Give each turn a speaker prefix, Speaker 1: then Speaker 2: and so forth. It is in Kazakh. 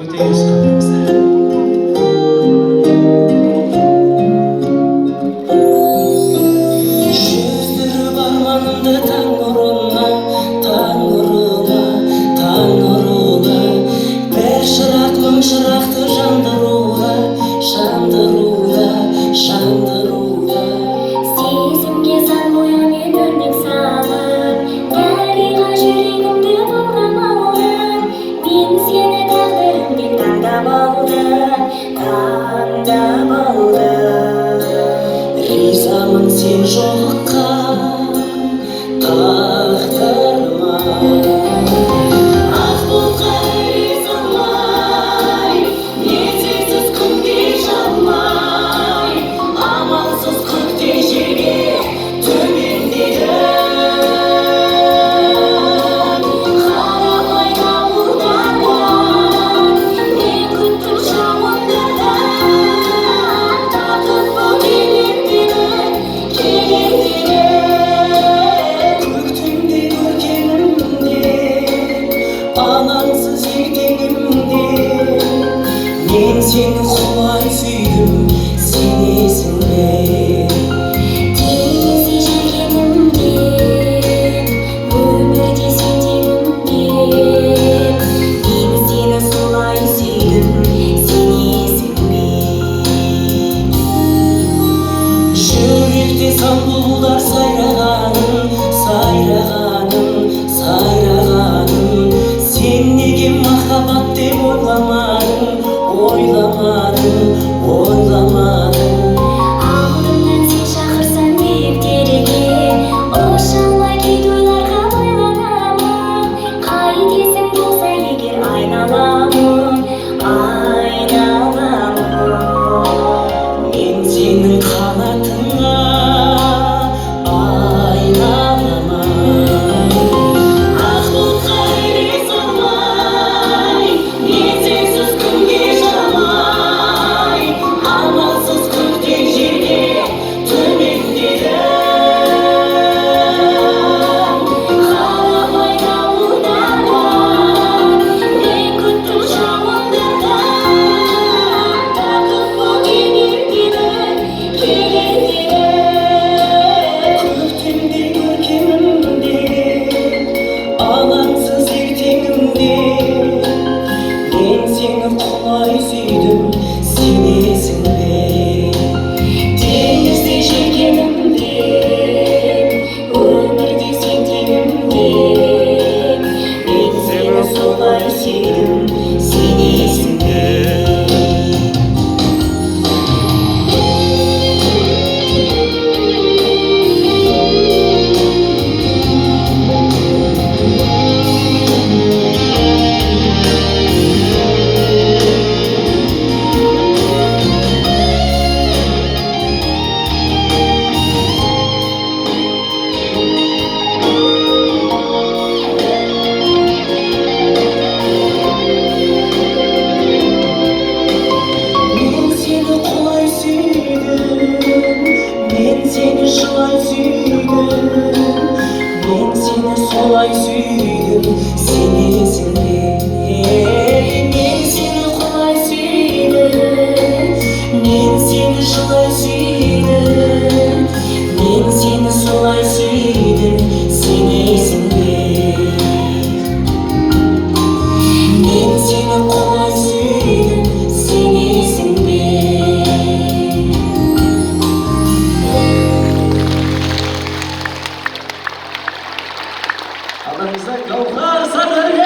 Speaker 1: Öteyiz kafamızda.
Speaker 2: Жүздері барманымды таң нұрына, таң нұрына, таң нұрына. Бір шырақ мың шырақты жандыруға, жандыруға, жандыруға.
Speaker 3: Сезімге сан бояумен өрнек салып, дариға жүрегімді баурап алдым. Мен сені тағдырым деп таңдап алдым, таңдап алдым.
Speaker 2: Ризамын сен жолыққан тағдырыма. Ақ бұлтқа ризамай, мен сенсіз күнде жанбай. Амалсыз көктей жерге төмендедім.
Speaker 3: Қарамай дауылдарға, мен күттім жауындардан. Бақыт бұл келетінін, келетінін.
Speaker 2: Көктемде көркемімде, алаңсыз ертеңімде. Мен сені құлай сүйдім, сенесің бе?
Speaker 3: Теңізде жүргеніммен, өмірде сен теңіммен. Мен сені солай сүйдім, сенесің бе?
Speaker 2: Жүректе сан бұлбұлдар сайрағаным, сайрағаным, сайрағаным. Сен неге махаббат деп ойламадың, ойламадың, ойламадың.
Speaker 3: Алдымнан сен шақырсаң биіктерге, ұшалмай кей тойларға байланамын. Қайтесің болса егер айналамын, айналамын.
Speaker 2: Мен сенің қанатыңа айналамын. Ақ бұлтқа ризамай, мен сенсіз күнге жанбай. Амалсыз көктей жерге төмендедім.
Speaker 3: Қарамай дауылдарға, мен күттім жауындардан. Бақыт бұл келетінін, келетінін.
Speaker 2: Көктемде көркемімде, алаңсыз ертеңімде. Мен сені құлай сүйдім, сенесің бе?
Speaker 3: Теңізде жүргенімде, өмірде сен теңімде. Мен сені солай сүйдім, сенесің бе?
Speaker 2: Мен сені құлай сүйдім, мен сені шылай сүйдім. Мен сені солай сүйдім, сенесің бе? Мен сені құлай сүйдім, мен сені шылай сүйдім. Мен сені солай сүйдім, сенесің бе? Мен сені құлай сүйдім, сенесің бе? Арамызда Гауһар Сардария.